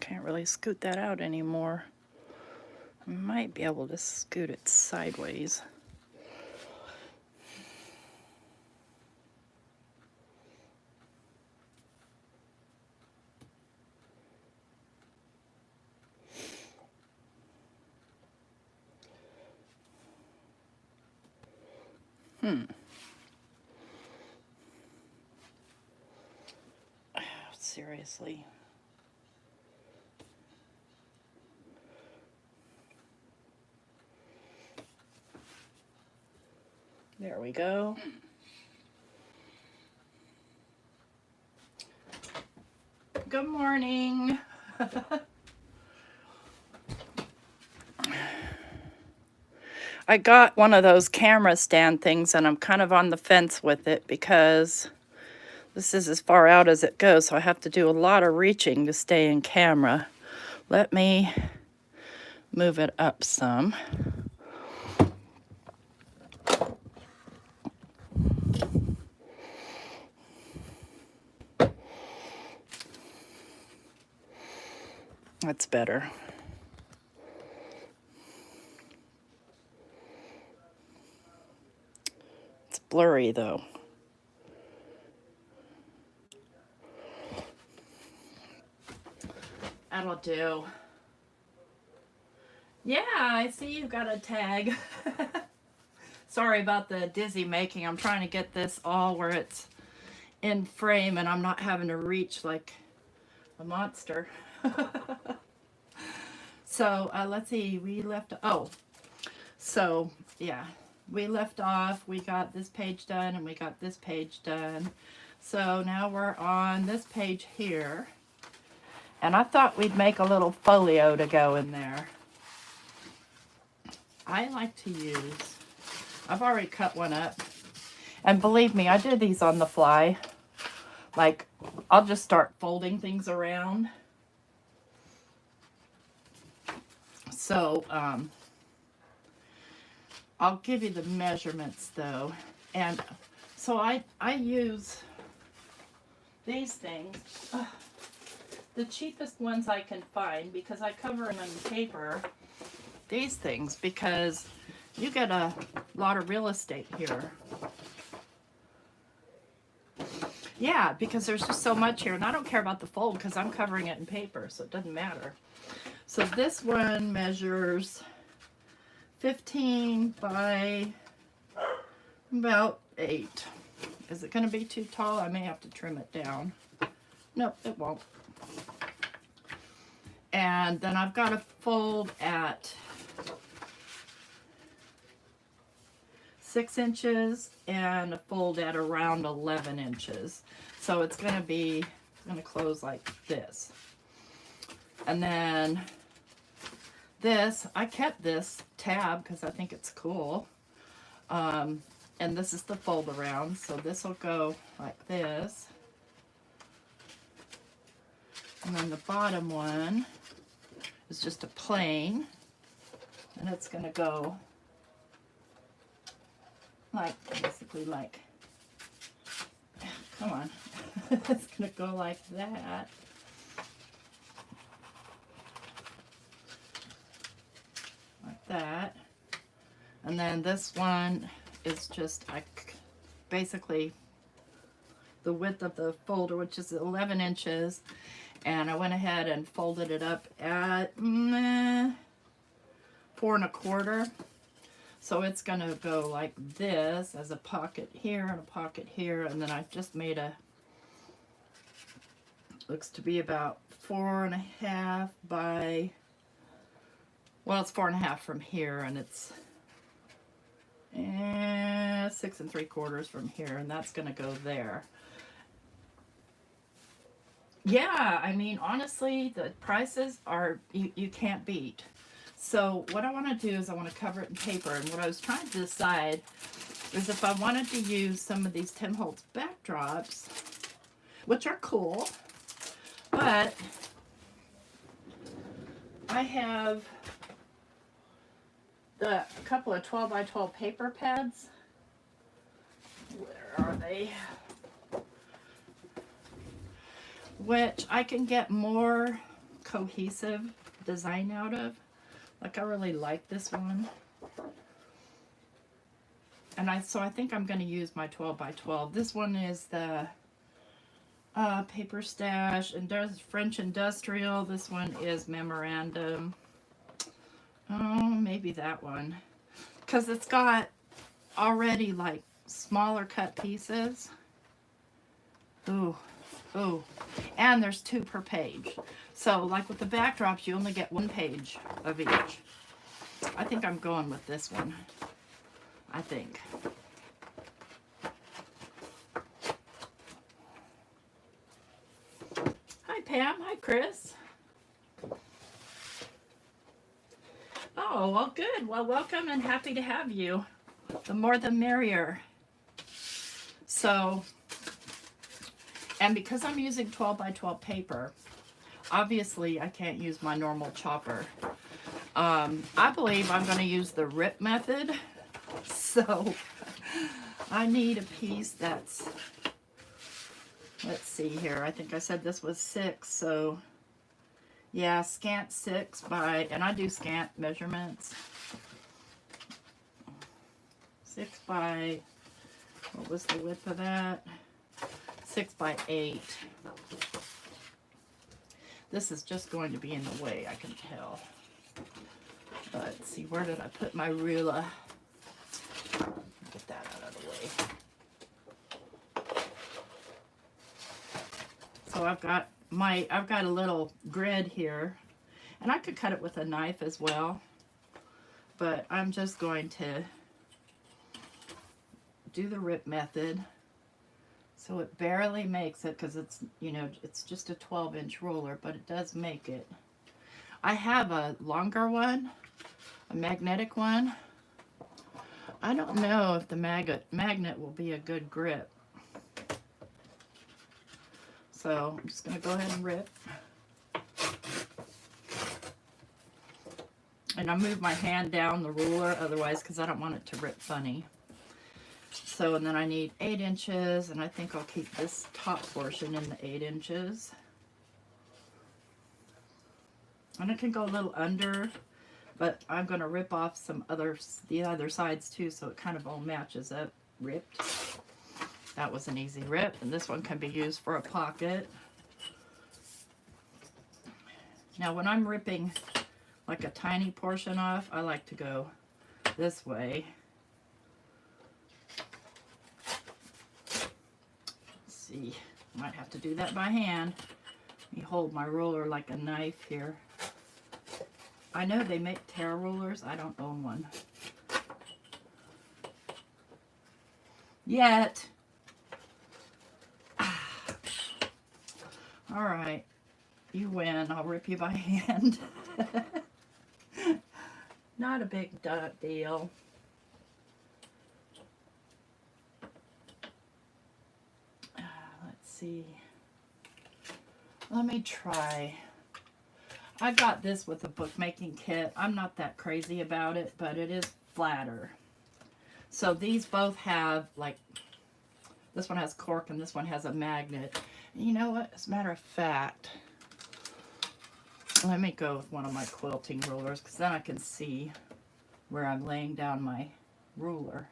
Can't really scoot that out anymore. I might be able to scoot it sideways. Seriously. There we go. Good morning. I got one of those camera stand things and I'm kind of on the fence with it because this is as far out as it goes, so I have to do a lot of reaching to stay in camera. Let me move it up some. That's better. It's blurry though. That'll do. Yeah, I see you've got a tag. Sorry about the dizzy making. I'm trying to get this all where it's in frame and I'm not having to reach like a monster. So let's see, we left off, we got this page done and we got this page done. So now we're on this page here. And I thought we'd make a little folio to go in there. I like to use, I've already cut one up. And believe me, I did these on the fly. Like, I'll just start folding things around. So, I'll give you the measurements though. And so I use these things. The cheapest ones I can find because I cover them in paper. These things because you get a lot of real estate here. Yeah, because there's just so much here and I don't care about the fold because I'm covering it in paper, so it doesn't matter. So this one measures 15 by about 8. Is it going to be too tall? I may have to trim it down. Nope, it won't. And then I've got a fold at 6 inches and a fold at around 11 inches. So it's going to close like this. And then this, I kept this tab because I think it's cool. And this is the fold around. So this will go like this. And then the bottom one is just a plain. And it's going to go like, basically like, come on. It's going to go like that. Like that. And then this one is just basically the width of the folder, which is 11 inches. And I went ahead and folded it up at 4 1/4. So it's going to go like this as a pocket here and a pocket here. And then I've just made looks to be about 4 1/2 by, well, it's 4 1/2 from here, and it's 6 3/4 from here, and that's going to go there. Yeah, I mean, honestly, the prices are, you can't beat. So what I want to do is I want to cover it in paper, and what I was trying to decide is if I wanted to use some of these Tim Holtz backdrops, which are cool, but I have a couple of 12 by 12 paper pads. Where are they? Which I can get more cohesive design out of. Like, I really like this one. And so I think I'm going to use my 12 by 12. This one is the Paper Stash and French Industrial. This one is Memorandum. Oh, maybe that one. Because it's got already like smaller cut pieces. Ooh, ooh. And there's 2 per page. So like with the backdrops, you only get 1 page of each. I think I'm going with this one. I think. Hi Pam, hi Chris. Oh, well good. Well, welcome and happy to have you. The more the merrier. So, and because I'm using 12 by 12 paper, obviously I can't use my normal chopper. I believe I'm going to use the rip method. So I need a piece that's, let's see here, I think I said this was 6, so yeah, scant 6 by, and I do scant measurements, 6 by, what was the width of that? 6 by 8. This is just going to be in the way, I can tell. Let's see, where did I put my ruler? Get that out of the way. So I've got a little grid here, and I could cut it with a knife as well, but I'm just going to do the rip method. So it barely makes it because it's, you know, it's just a 12-inch ruler, but it does make it. I have a longer one, a magnetic one. I don't know if the magnet will be a good grip. So I'm just going to go ahead and rip. And I move my hand down the ruler otherwise because I don't want it to rip funny. So, and then I need 8 inches, and I think I'll keep this top portion in the 8 inches. And it can go a little under, but I'm going to rip off the other sides too, so it kind of all matches up ripped. That was an easy rip, and this one can be used for a pocket. Now when I'm ripping like a tiny portion off, I like to go this way. Let's see, might have to do that by hand. Let me hold my ruler like a knife here. I know they make tear rulers. I don't own one yet. All right, you win. I'll rip you by hand. Not a big deal. Let's see. Let me try. I got this with a bookmaking kit. I'm not that crazy about it, but it is flatter. So these both have, like, this one has cork and this one has a magnet. And you know what? As a matter of fact, let me go with one of my quilting rulers because then I can see where I'm laying down my ruler.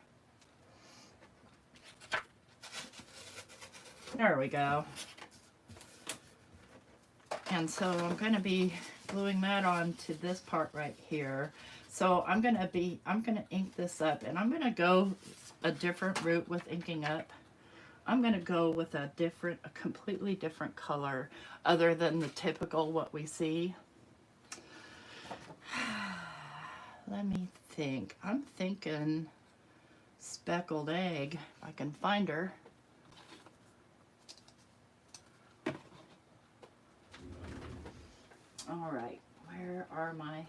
There we go. And so I'm going to be gluing that on to this part right here. So I'm going to ink this up, and I'm going to go a different route with inking up. I'm going to go with a completely different color other than the typical what we see. Let me think. I'm thinking speckled egg, if I can find her. All right, where are my...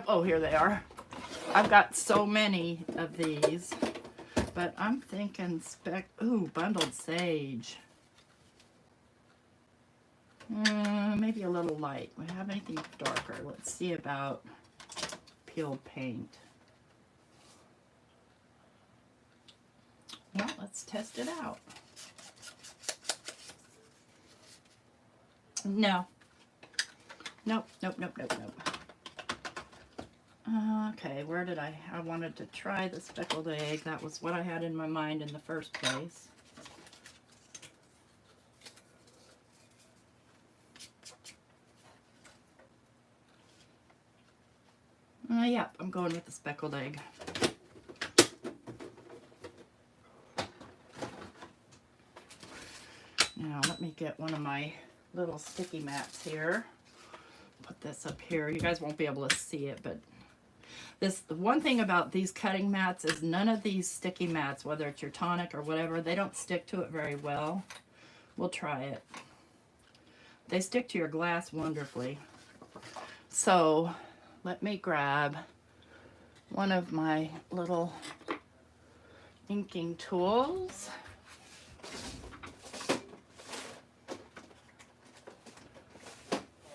oh, here they are. I've got so many of these, but I'm thinking bundled sage. Maybe a little light. We have anything darker? Let's see about peeled paint. Well, let's test it out. No. Nope, nope, nope, nope, nope. Okay, where did I wanted to try the speckled egg. That was what I had in my mind in the first place. Yeah, I'm going with the speckled egg. Now, let me get one of my little sticky mats here. Put this up here. You guys won't be able to see it, but the one thing about these cutting mats is none of these sticky mats, whether it's your tonic or whatever, they don't stick to it very well. We'll try it. They stick to your glass wonderfully. So let me grab one of my little inking tools.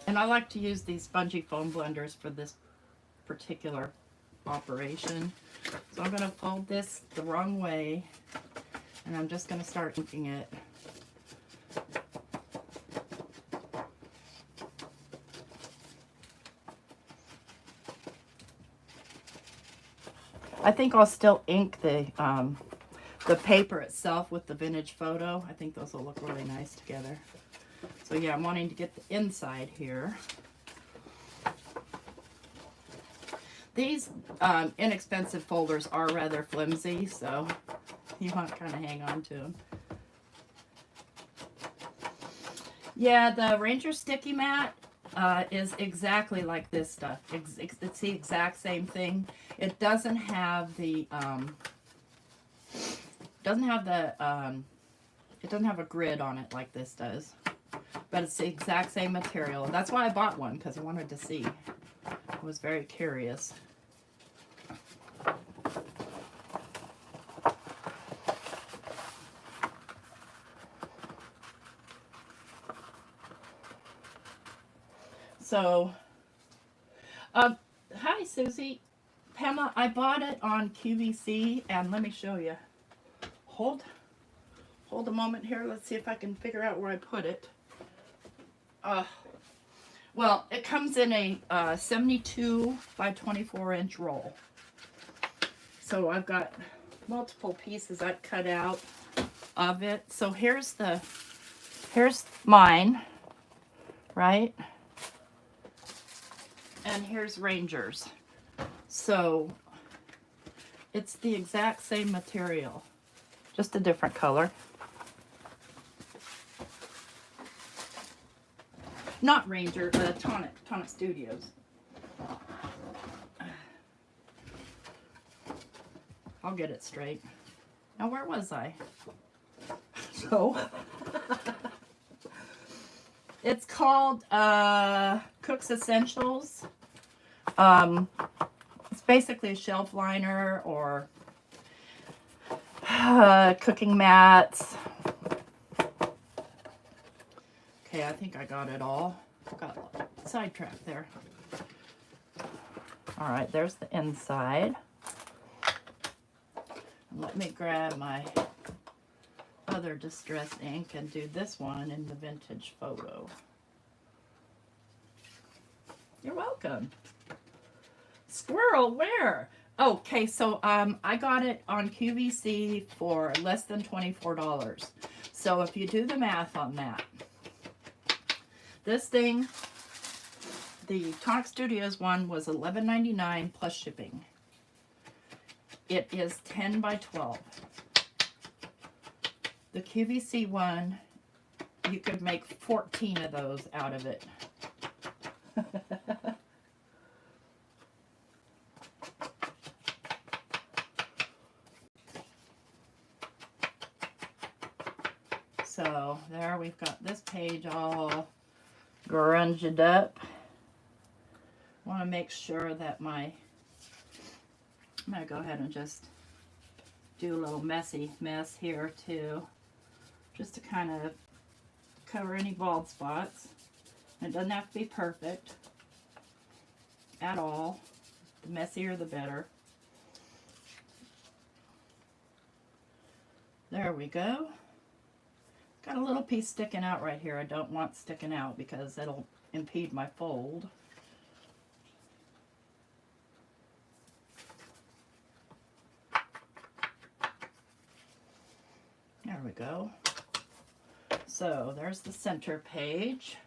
And I like to use these spongy foam blenders for this particular operation. So I'm going to fold this the wrong way, and I'm just going to start inking it. I think I'll still ink the paper itself with the vintage photo. I think those will look really nice together. So yeah, I'm wanting to get the inside here. These inexpensive folders are rather flimsy, so you want to kind of hang on to them. Yeah, the Ranger Sticky Mat is exactly like this stuff. It's the exact same thing. It doesn't have the it doesn't have a grid on it like this does, but it's the exact same material. That's why I bought one, because I wanted to see. I was very curious. So, hi Susie. Pamela, I bought it on QVC, and let me show you. Hold a moment here. Let's see if I can figure out where I put it. Well, it comes in a 72 by 24 inch roll. So I've got multiple pieces I've cut out of it. So here's mine, right? And here's Ranger's. So it's the exact same material, just a different color. Not Ranger, Tonic Studios. I'll get it straight. Now, where was I? So, it's called Cook's Essentials. It's basically a shelf liner or cooking mats. Okay, I think I got it all. Got sidetracked there. All right, there's the inside. Let me grab my other distress ink and do this one in the vintage photo. You're welcome. Squirrel, where? Okay, so I got it on QVC for less than $24. So if you do the math on that, this thing, the Tonic Studios one was $11.99 plus shipping. It is 10 by 12. The QVC one, you could make 14 of those out of it. So there we've got this page all grunged up. Want to make sure that I'm going to go ahead and just do a little messy mess here too, just to kind of cover any bald spots. It doesn't have to be perfect at all. The messier the better. There we go. Got a little piece sticking out right here. I don't want sticking out because it'll impede my fold. There we go. So there's the center page.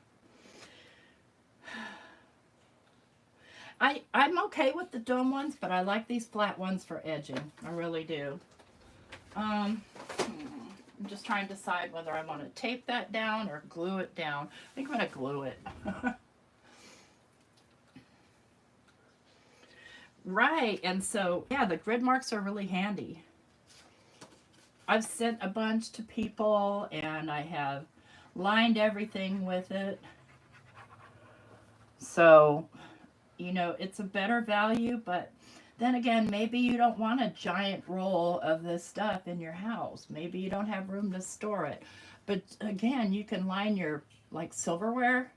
I'm okay with the dome ones, but I like these flat ones for edging. I really do. I'm just trying to decide whether I want to tape that down or glue it down. I think I'm going to glue it. Right, and so, yeah, the grid marks are really handy. I've sent a bunch to people, and I have lined everything with it. So, you know, it's a better value, but then again, maybe you don't want a giant roll of this stuff in your house. Maybe you don't have room to store it. But again, you can line your, like, silverware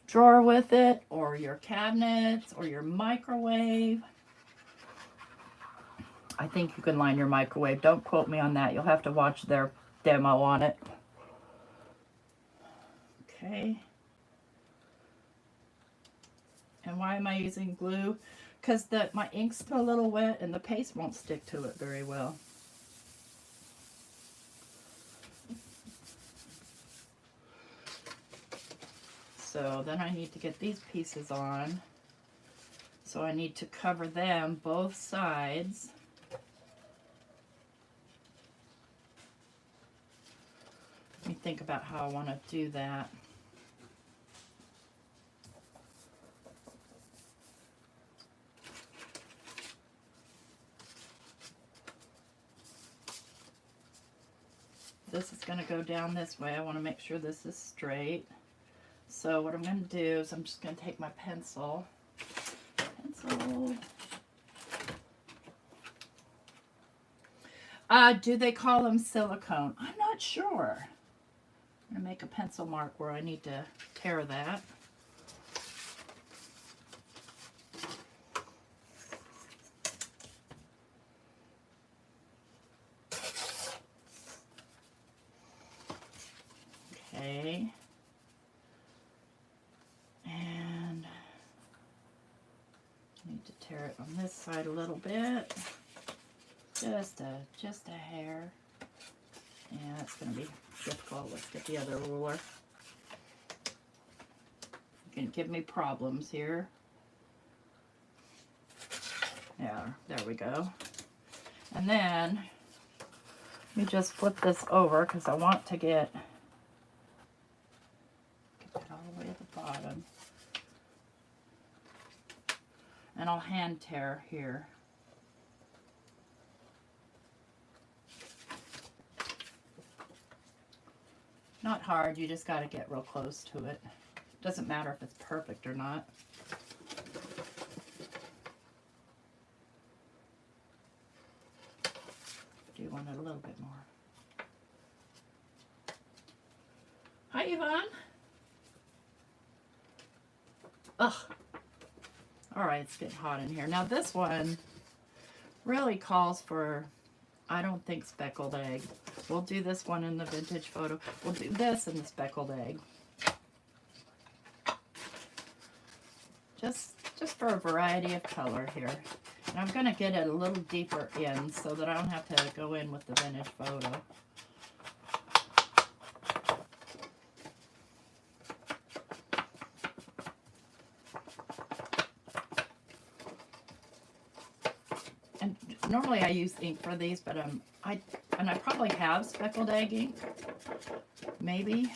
drawer with it, or your cabinets, or your microwave. I think you can line your microwave. Don't quote me on that. You'll have to watch their demo on it. Okay. And why am I using glue? Because my ink's a little wet and the paste won't stick to it very well. So then I need to get these pieces on. So I need to cover them both sides. Let me think about how I want to do that. This is going to go down this way. I want to make sure this is straight. So what I'm going to do is I'm just going to take my pencil. Do they call them silicone? I'm not sure. I'm going to make a pencil mark where I need to tear that. Okay. And I need to tear it on this side a little bit. Just a hair. Yeah, it's going to be difficult. Let's get the other ruler. You can give me problems here. Yeah, there we go. And then let me just flip this over because I want to get that all the way at the bottom. And I'll hand tear here. Not hard, you just got to get real close to it. Doesn't matter if it's perfect or not. Do want it a little bit more. Hi, Yvonne. Ugh. All right, it's getting hot in here. Now this one really calls for, I don't think, speckled egg. We'll do this one in the vintage photo. We'll do this in the speckled egg. Just for a variety of color here. And I'm going to get it a little deeper in so that I don't have to go in with the vintage photo. And normally I use ink for these, but I probably have speckled egg ink. Maybe.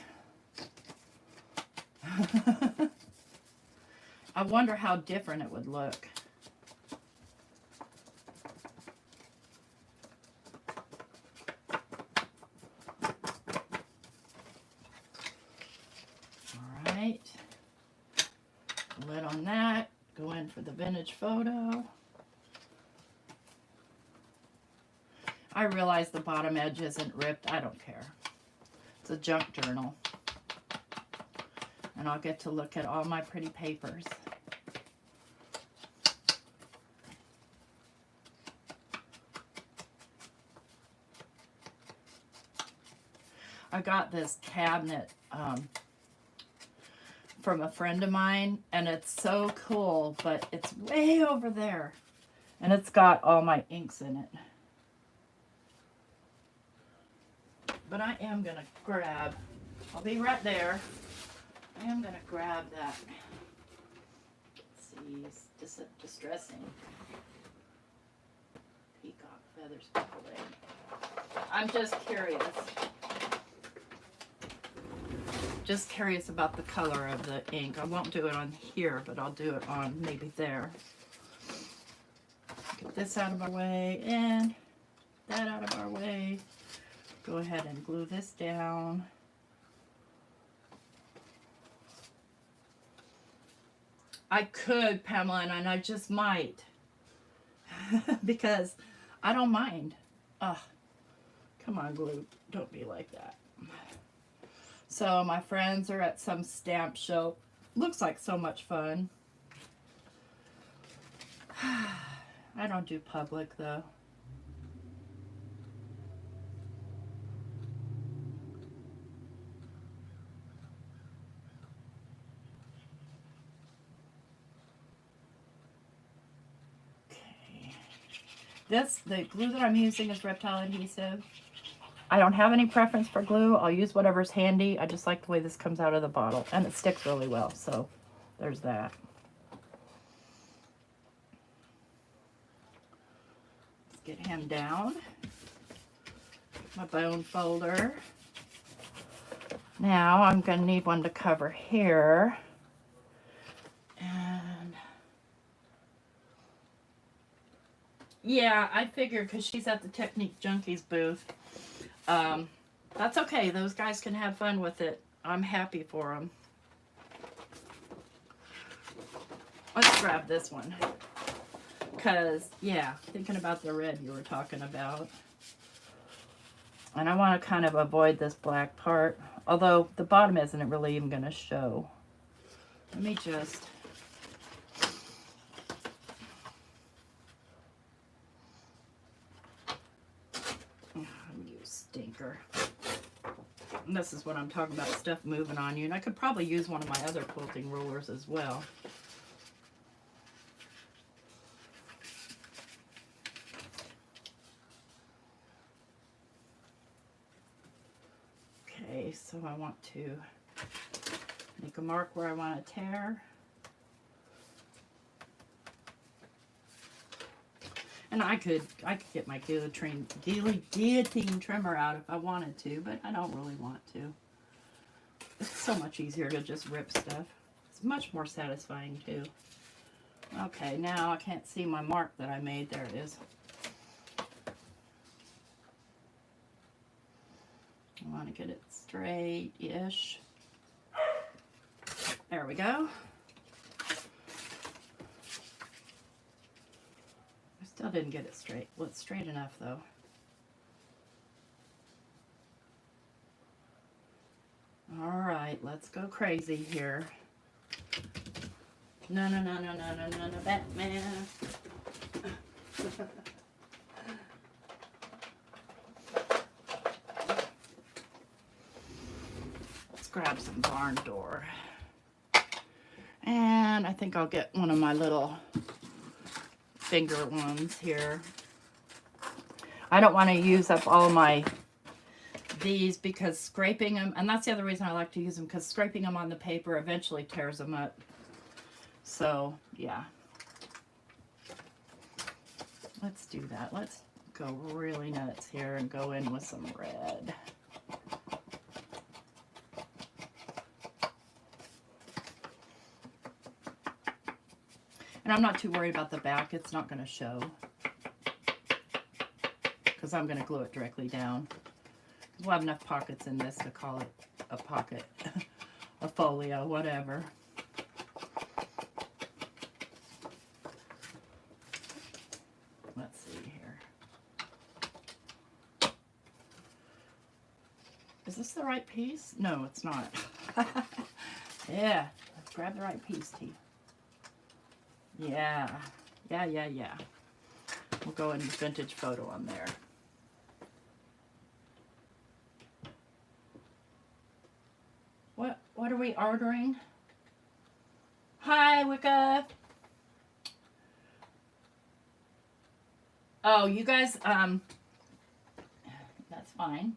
I wonder how different it would look. All right. Lid on that. Go in for the vintage photo. I realize the bottom edge isn't ripped. I don't care. It's a junk journal. And I'll get to look at all my pretty papers. I got this cabinet from a friend of mine, and it's so cool, but it's way over there. And it's got all my inks in it. But I am going to grab, I'll be right there. I am going to grab that. Let's see, it's distressing. Peacock feathers pickled. I'm just curious. Just curious about the color of the ink. I won't do it on here, but I'll do it on maybe there. Get this out of our way and that out of our way. Go ahead and glue this down. I could, Pamela, and I just might. Because I don't mind. Ugh. Come on, glue. Don't be like that. So my friends are at some stamp show. Looks like so much fun. I don't do public though. Okay. The glue that I'm using is Reptile adhesive. I don't have any preference for glue. I'll use whatever's handy. I just like the way this comes out of the bottle, and it sticks really well, so there's that. Let's get him down. My bone folder. Now I'm going to need one to cover here. And yeah, I figured because she's at the Technique Junkies booth. That's okay. Those guys can have fun with it. I'm happy for them. Let's grab this one. Because, yeah, thinking about the red you were talking about. And I want to kind of avoid this black part. Although the bottom isn't really even going to show. Let me just... Stinker. And this is what I'm talking about, stuff moving on you. And I could probably use one of my other quilting rulers as well. Okay, so I want to make a mark where I want to tear. And I could get my guillotine trimmer out if I wanted to, but I don't really want to. It's so much easier to just rip stuff. It's much more satisfying too. Okay, now I can't see my mark that I made. There it is. I want to get it straight-ish. There we go. Still didn't get it straight. Well, it's straight enough though. All right, let's go crazy here. No, no, no, no, no, no, no, no, Batman. Let's grab some barn door. And I think I'll get one of my little finger ones here. I don't want to use up all these because scraping them, and that's the other reason I like to use them, because scraping them on the paper eventually tears them up. So yeah, let's do that. Let's go really nuts here and go in with some red. And I'm not too worried about the back. It's not going to show because I'm going to glue it directly down. We'll have enough pockets in this to call it a pocket, a folio, whatever. Let's see here. Is this the right piece? No, it's not. Yeah, let's grab the right piece, T. Yeah, yeah. We'll go in the vintage photo on there. are we ordering? Hi, Wicca. Oh, you guys, that's fine.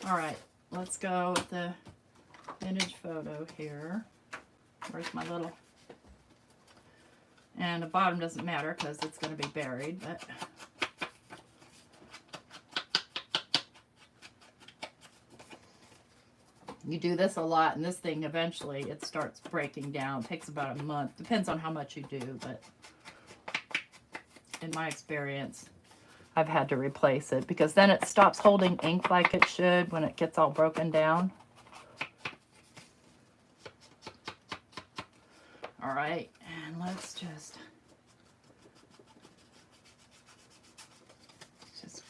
All right, let's go with the vintage photo here. Where's my little... And the bottom doesn't matter because it's going to be buried, but... You do this a lot, and this thing eventually it starts breaking down. It takes about a month. Depends on how much you do, but in my experience, I've had to replace it because then it stops holding ink like it should when it gets all broken down. All right, and let's just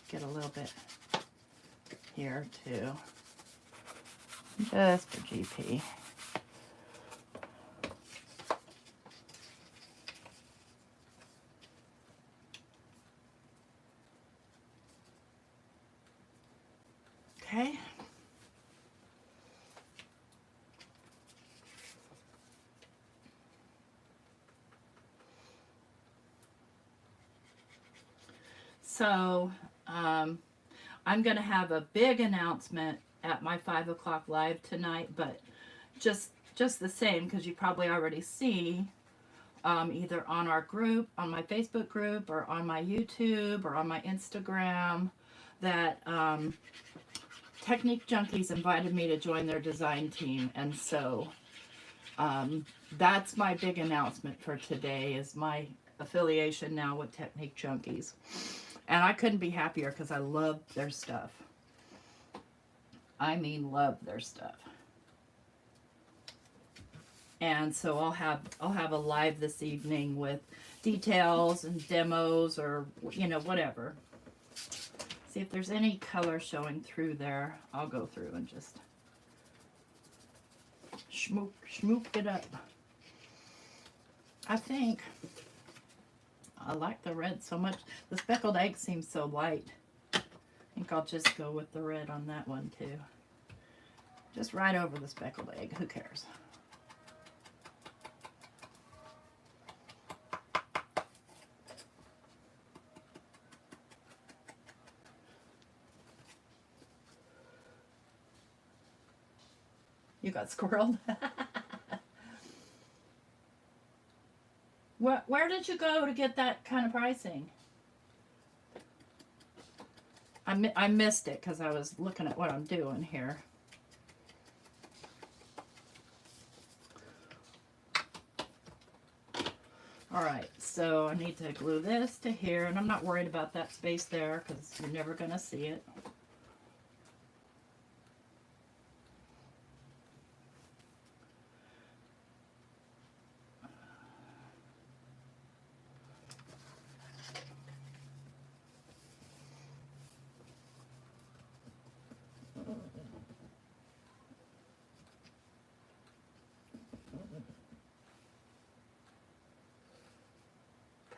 get a little bit here too. Just for GP. Okay. So, I'm going to have a big announcement at my 5 o'clock live tonight, but just the same, because you probably already see either on our group, on my Facebook group, or on my YouTube, or on my Instagram, that Technique Junkies invited me to join their design team, and so that's my big announcement for today, is my affiliation now with Technique Junkies. And I couldn't be happier because I love their stuff. I mean, love their stuff. And so I'll have a live this evening with details and demos, or whatever. See if there's any color showing through there. I'll go through and just schmoop it up. I think I like the red so much. The speckled egg seems so light. I think I'll just go with the red on that one too. Just right over the speckled egg. Who cares? You got squirreled? Where did you go to get that kind of pricing? I missed it because I was looking at what I'm doing here. Alright, so I need to glue this to here, and I'm not worried about that space there because you're never going to see it.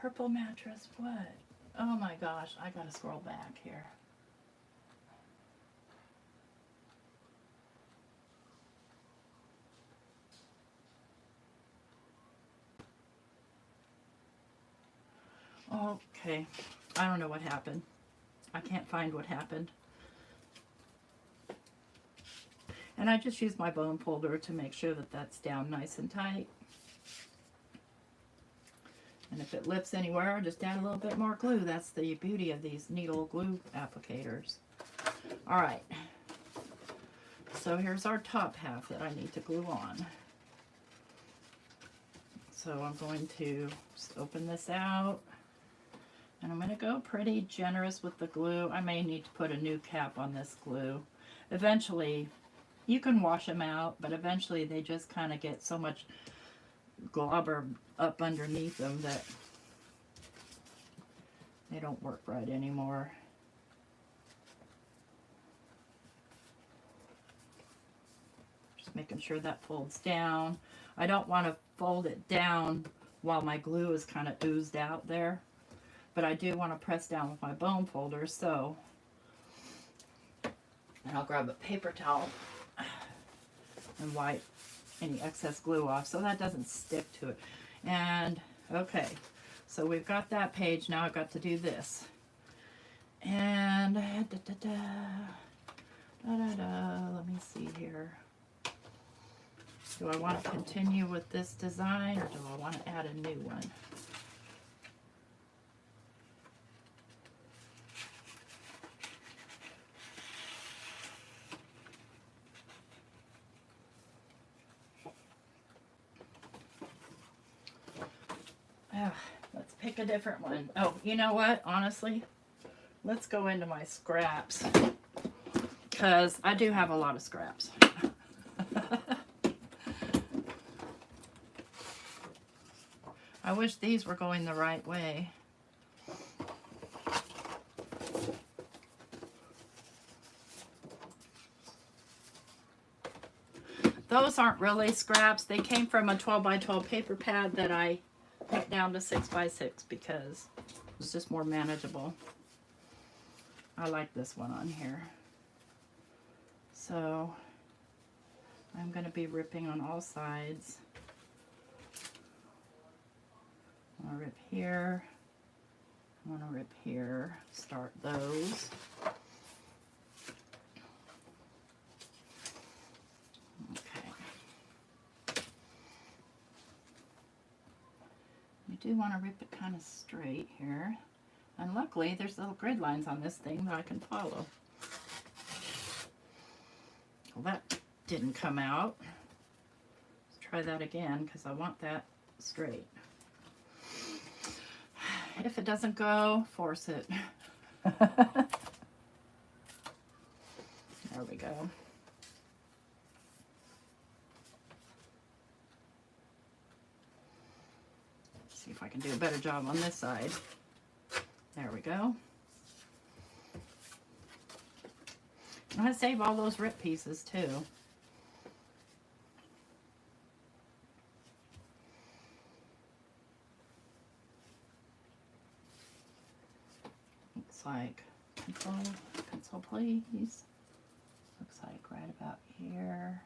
Purple mattress, what? Oh my gosh, I gotta scroll back here. Okay, I don't know what happened. I can't find what happened. And I just use my bone folder to make sure that that's down nice and tight. And if it lifts anywhere, I'll just add a little bit more glue. That's the beauty of these needle glue applicators. All right. So here's our top half that I need to glue on. So I'm going to just open this out. And I'm going to go pretty generous with the glue. I may need to put a new cap on this glue. Eventually, you can wash them out, but eventually they just kind of get so much globber up underneath them that they don't work right anymore. Just making sure that folds down. I don't want to fold it down while my glue is kind of oozed out there, but I do want to press down with my bone folder, so And I'll grab a paper towel and wipe any excess glue off so that doesn't stick to it. And okay, so we've got that page. Now I've got to do this. And let me see here. Do I want to continue with this design or do I want to add a new one? Let's pick a different one. Oh, you know what? Honestly, let's go into my scraps because I do have a lot of scraps. I wish these were going the right way. Those aren't really scraps. They came from a 12 by 12 paper pad that I put down to 6 by 6 because it's just more manageable. I like this one on here. So I'm going to be ripping on all sides. I want to rip here. I want to rip here. Start those. Okay. You do want to rip it kind of straight here. And luckily there's little grid lines on this thing that I can follow. Well, that didn't come out. Let's try that again because I want that straight. If it doesn't go, force it. There we go. Let's see if I can do a better job on this side. There we go. I'm going to save all those rip pieces too. Looks like, pencil please. Looks like right about here.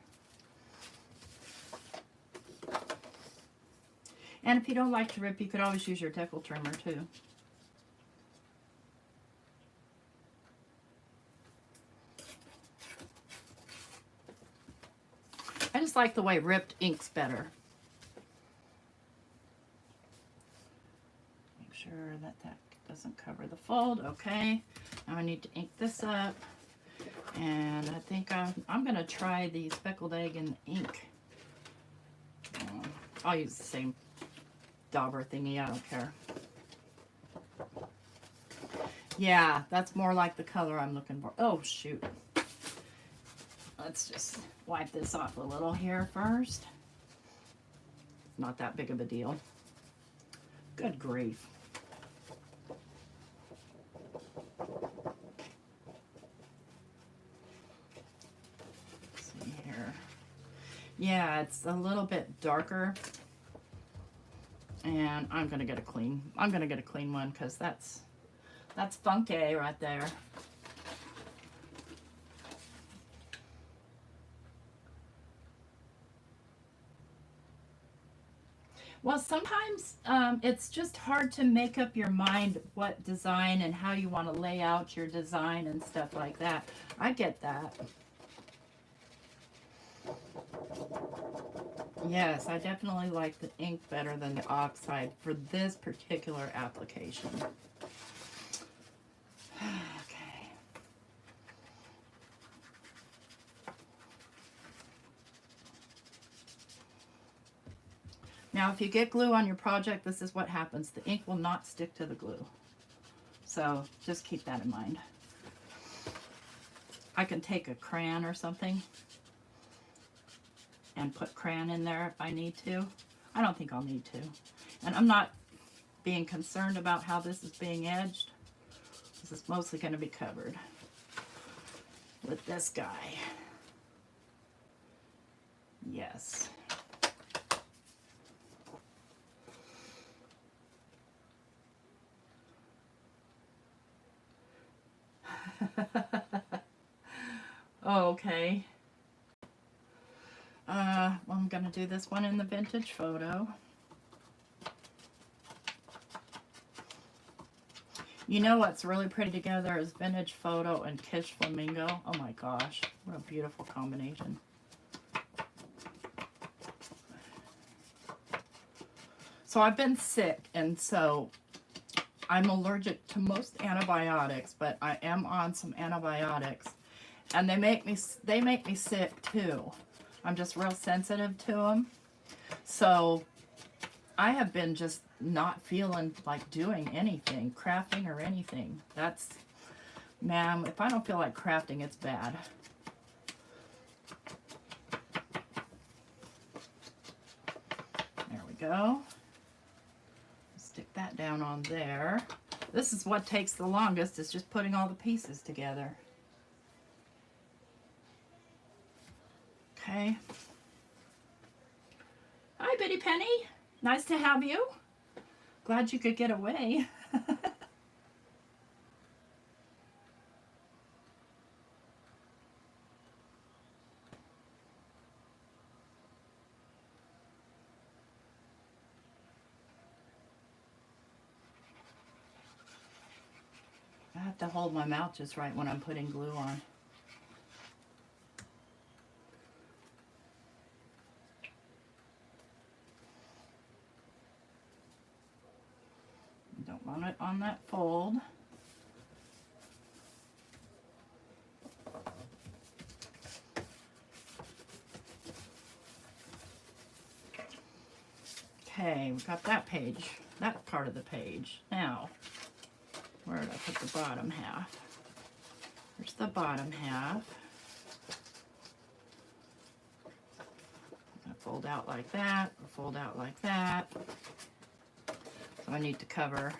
And if you don't like to rip, you could always use your decal trimmer too. I just like the way ripped inks better. Make sure that that doesn't cover the fold. Okay, now I need to ink this up. And I think I'm going to try the speckled egg and ink. I'll use the same dauber thingy, I don't care. Yeah, that's more like the color I'm looking for. Oh, shoot. Let's just wipe this off a little here first. Not that big of a deal. Good grief. Let's see here. Yeah, it's a little bit darker. And I'm gonna get a clean one because that's funky right there. Well, sometimes it's just hard to make up your mind what design and how you want to lay out your design and stuff like that. I get that. Yes, I definitely like the ink better than the oxide for this particular application. Okay. Now, if you get glue on your project, this is what happens. The ink will not stick to the glue. So just keep that in mind. I can take a crayon or something and put crayon in there if I need to. I don't think I'll need to. And I'm not being concerned about how this is being edged. This is mostly going to be covered with this guy. Yes. Oh, okay. Well, I'm going to do this one in the vintage photo. You know what's really pretty together is vintage photo and Kish Flamingo. Oh my gosh, what a beautiful combination. So I've been sick, and so I'm allergic to most antibiotics, but I am on some antibiotics, and they make me sick too. I'm just real sensitive to them. So I have been just not feeling like doing anything, crafting or anything. That's, ma'am, if I don't feel like crafting, it's bad. There we go. Stick that down on there. This is what takes the longest, is just putting all the pieces together. Okay. Hi, Bitty Penny. Nice to have you. Glad you could get away. I have to hold my mouth just right when I'm putting glue on. Don't want it on that fold. Okay, we got that page, that part of the page. Now, where did I put the bottom half? Here's the bottom half. I fold out like that, or fold out like that. So I need to cover.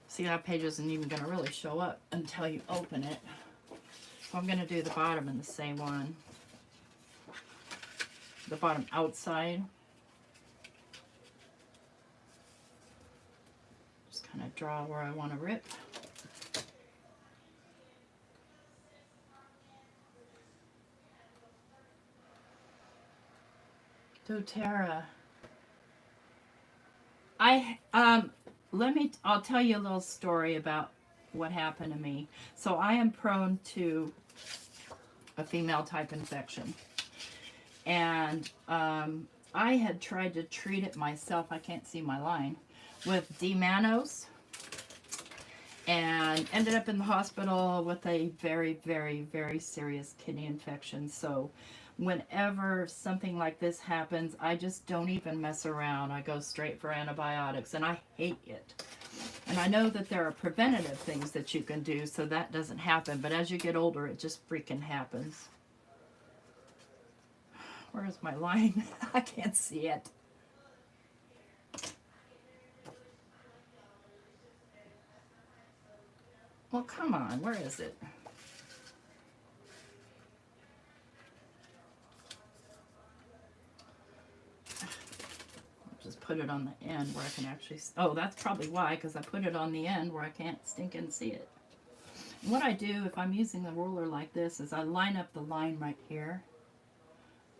See, that page isn't even going to really show up until you open it. So I'm going to do the bottom in the same one. The bottom outside. Just kind of draw where I want to rip. doTERRA. I'll tell you a little story about what happened to me. So I am prone to a female type infection. And I had tried to treat it myself, I can't see my line, with D-mannose, and ended up in the hospital with a very, very, very serious kidney infection. So whenever something like this happens, I just don't even mess around. I go straight for antibiotics, and I hate it. And I know that there are preventative things that you can do so that doesn't happen, but as you get older, it just freaking happens. Where's my line? I can't see it. Well, come on, where is it? I'll just put it on the end where I can actually, oh, that's probably why, because I put it on the end where I can't stinking see it. And what I do if I'm using the ruler like this is I line up the line right here.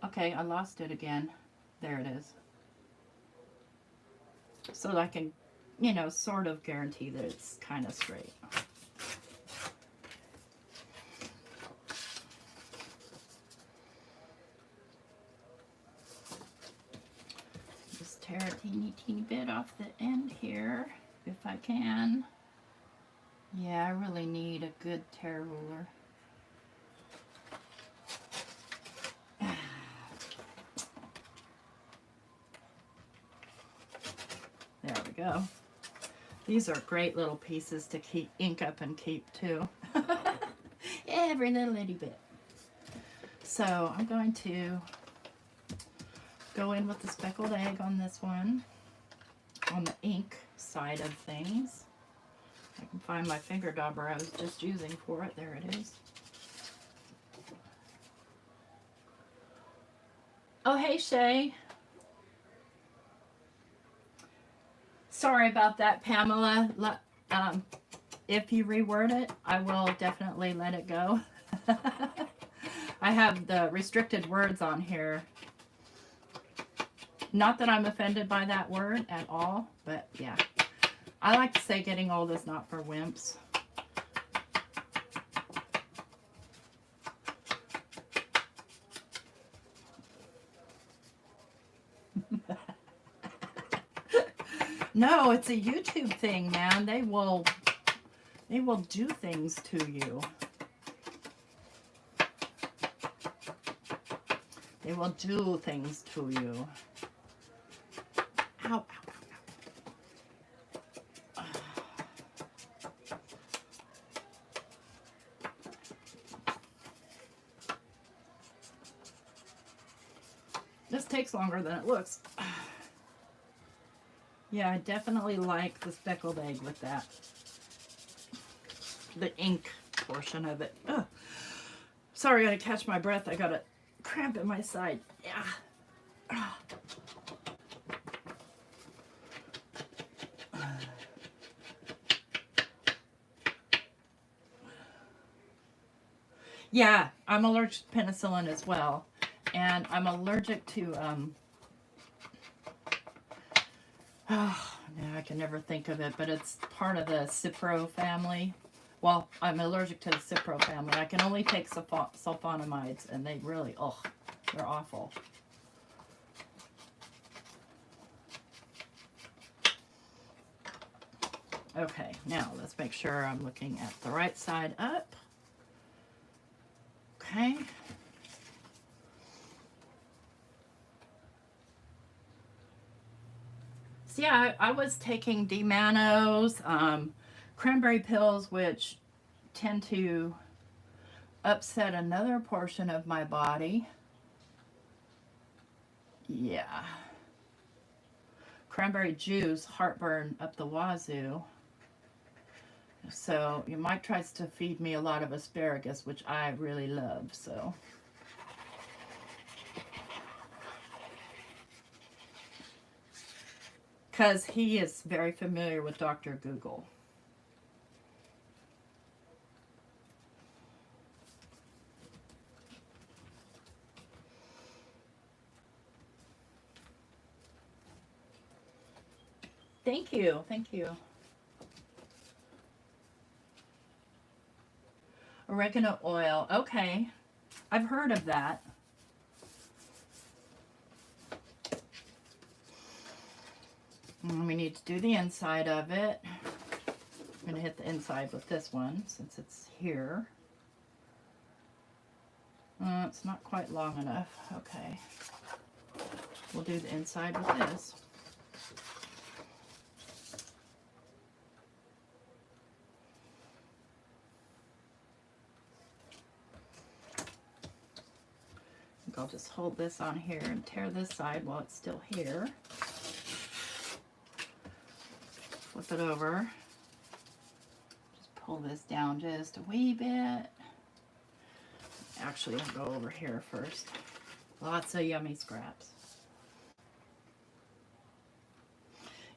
Okay, I lost it again. There it is. So that I can, you know, sort of guarantee that it's kind of straight. Just tear a teeny bit off the end here, if I can. Yeah, I really need a good tear ruler. There we go. These are great little pieces to keep ink up and keep too. Every little itty bit. So I'm going to go in with the speckled egg on this one, on the ink side of things. I can find my finger dauber I was just using for it. There it is. Oh, hey, Shay. Sorry about that, Pamela. If you reword it, I will definitely let it go. I have the restricted words on here. Not that I'm offended by that word at all, but yeah. I like to say getting old is not for wimps. No, it's a YouTube thing, man. They will do things to you. They will do things to you. Ow, ow, ow, ow. This takes longer than it looks. Yeah, I definitely like the speckled egg with that. The ink portion of it. Ugh. Sorry, I gotta catch my breath. I got a cramp in my side. Yeah. Yeah, I'm allergic to penicillin as well. And I'm allergic to, oh, no, I can never think of it, but it's part of the Cipro family. Well, I'm allergic to the Cipro family. I can only take sulfonamides, and they really, oh, they're awful. Okay, now let's make sure I'm looking at the right side up. Okay. So yeah, I was taking D-Manos, cranberry pills, which tend to upset another portion of my body. Yeah. Cranberry juice, heartburn up the wazoo. So Mike tries to feed me a lot of asparagus, which I really love, so. Because he is very familiar with Dr. Google. Thank you, thank you. Oregano oil, okay. I've heard of that. And we need to do the inside of it. I'm going to hit the inside with this one since it's here. It's not quite long enough. Okay. We'll do the inside with this. I'll just hold this on here and tear this side while it's still here. Flip it over. Just pull this down just a wee bit. Actually, I'll go over here first. Lots of yummy scraps.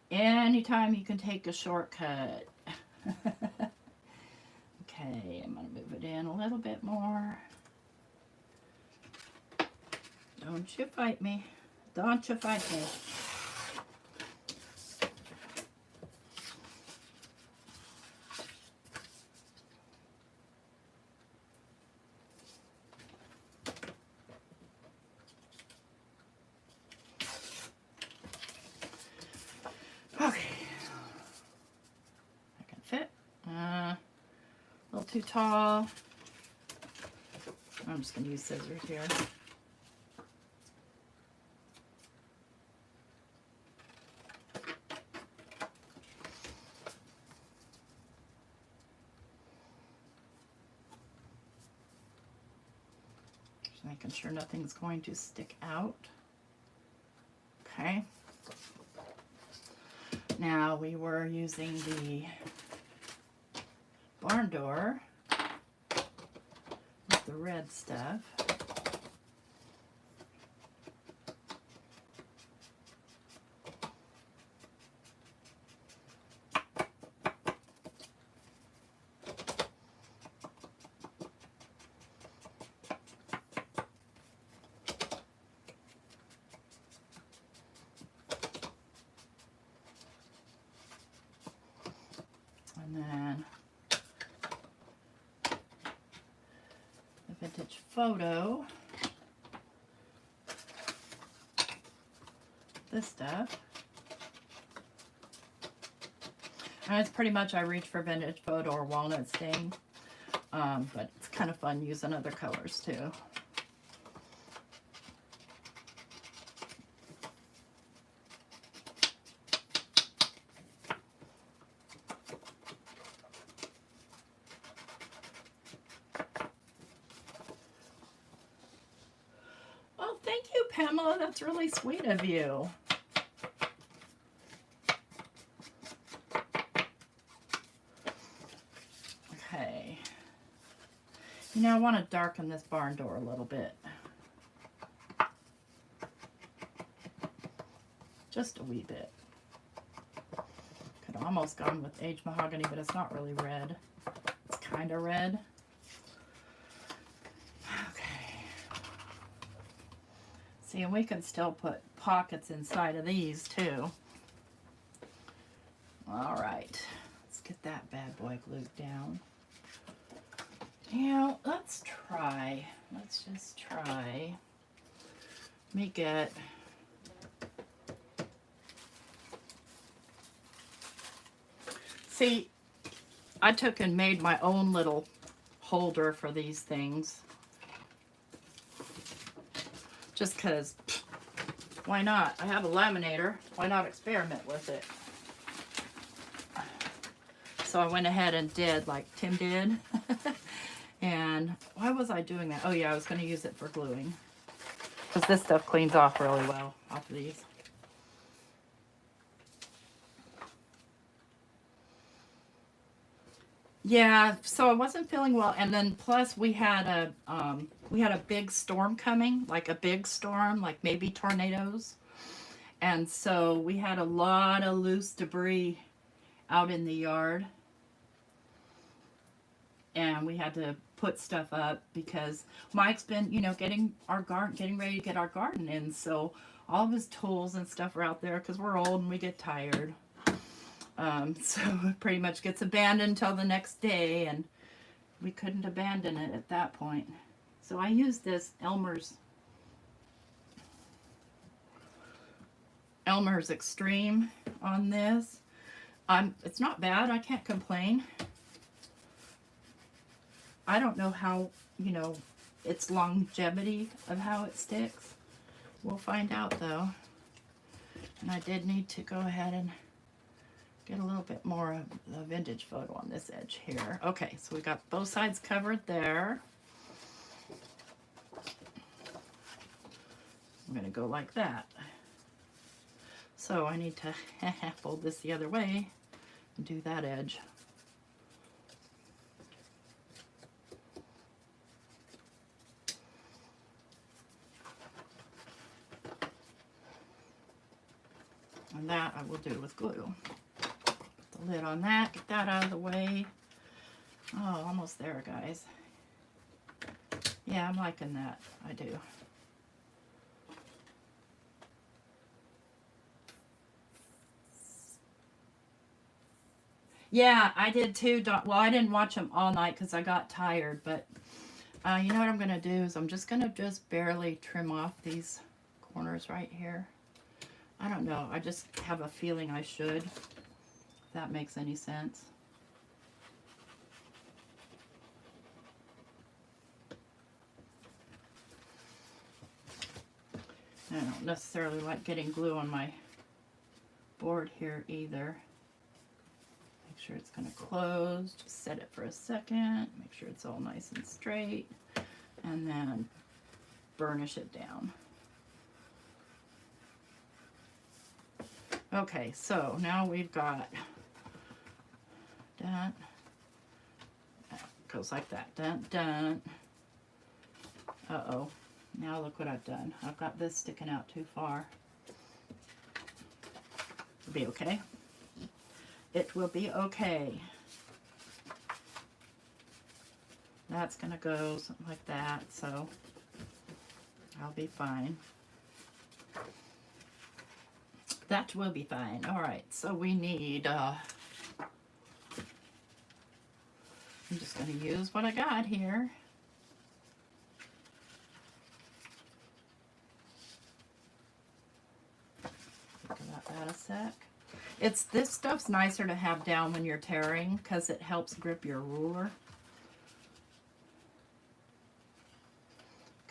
Anytime you can take a shortcut. Okay, I'm going to move it in a little bit more. Don't you fight me. Don't you fight me. Okay. I can fit. A little too tall. I'm just going to use scissors here. Making sure nothing's going to stick out. Okay. Now we were using the barn door with the red stuff. And then the vintage photo. This stuff. And it's pretty much I reach for vintage photo or walnut stain. But it's kind of fun using other colors too. Oh, thank you, Pamela. That's really sweet of you. Okay. You know, I want to darken this barn door a little bit. Just a wee bit. Could have almost gone with aged mahogany, but it's not really red. It's kind of red. Okay. See, and we can still put pockets inside of these too. All right. Let's get that bad boy glued down. Now, let's try. Let's just try. Let me get... See, I took and made my own little holder for these things. Just because, why not? I have a laminator. Why not experiment with it? So I went ahead and did like Tim did. And why was I doing that? Oh yeah, I was going to use it for gluing. Because this stuff cleans off really well off of these. Yeah, so I wasn't feeling well, and then plus we had a big storm coming, like a big storm, like maybe tornadoes. And so we had a lot of loose debris out in the yard. And we had to put stuff up because Mike's been, you know, getting ready to get our garden in. So all of his tools and stuff are out there because we're old and we get tired. So it pretty much gets abandoned until the next day, and we couldn't abandon it at that point. So I used this Elmer's Extreme on this. It's not bad. I can't complain. I don't know how, you know, its longevity of how it sticks. We'll find out though. And I did need to go ahead and get a little bit more of the vintage photo on this edge here. Okay, so we got both sides covered there. I'm going to go like that. So I need to fold this the other way and do that edge. And that I will do with glue. Put the lid on that, get that out of the way. Oh, almost there, guys. Yeah, I'm liking that. I do. Yeah, I did too. Well, I didn't watch them all night because I got tired, but you know what I'm going to do is I'm just going to just barely trim off these corners right here. I don't know. I just have a feeling I should, if that makes any sense. I don't necessarily like getting glue on my board here either. Make sure it's going to close. Just set it for a second. Make sure it's all nice and straight. And then burnish it down. Okay, so now we've got that. Goes like that. Dun, dun. Uh-oh. Now look what I've done. I've got this sticking out too far. It'll be okay. It will be okay. That's going to go something like that, so I'll be fine. That will be fine. All right, so we need I'm just going to use what I got here. Think about that a sec. This stuff's nicer to have down when you're tearing because it helps grip your ruler.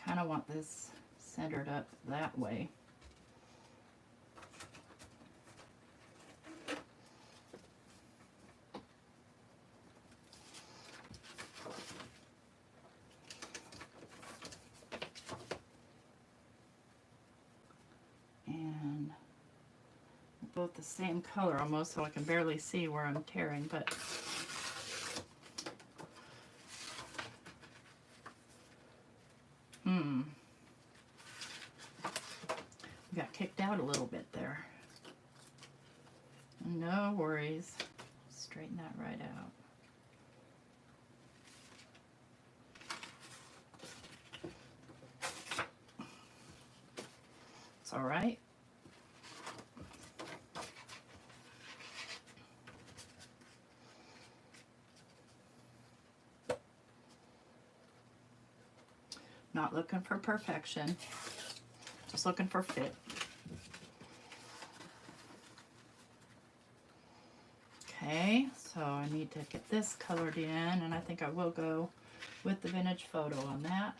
Kind of want this centered up that way. And both the same color almost, so I can barely see where I'm tearing, but got kicked out a little bit there. No worries. Straighten that right out. It's all right. Not looking for perfection, just looking for fit. Okay, so I need to get this colored in, and I think I will go with the vintage photo on that.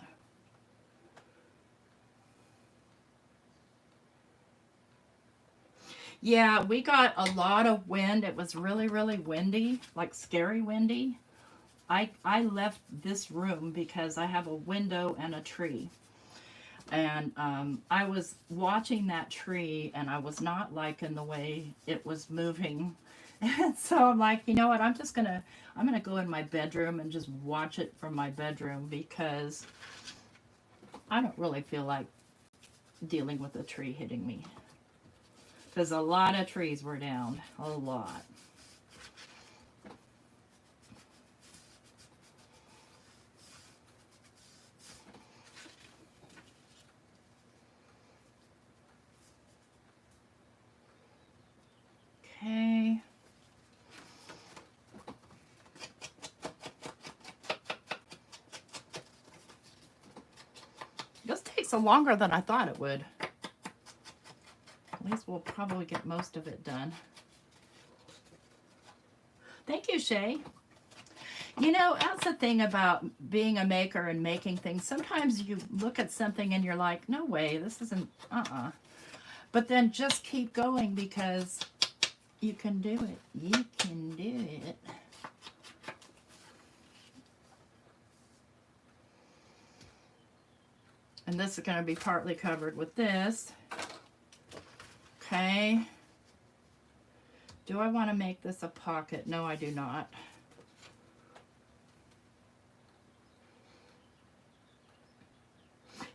Yeah, we got a lot of wind. It was really, really windy, like scary windy. I left this room because I have a window and a tree. And I was watching that tree, and I was not liking the way it was moving. And so I'm like, you know what, I'm gonna go in my bedroom and just watch it from my bedroom because I don't really feel like dealing with a tree hitting me. Because a lot of trees were down, a lot. Okay. This takes longer than I thought it would. At least we'll probably get most of it done. Thank you, Shay. You know, that's the thing about being a maker and making things. Sometimes you look at something and you're like, no way, this isn't, But then just keep going because you can do it. You can do it. And this is going to be partly covered with this. Okay. Do I want to make this a pocket? No, I do not.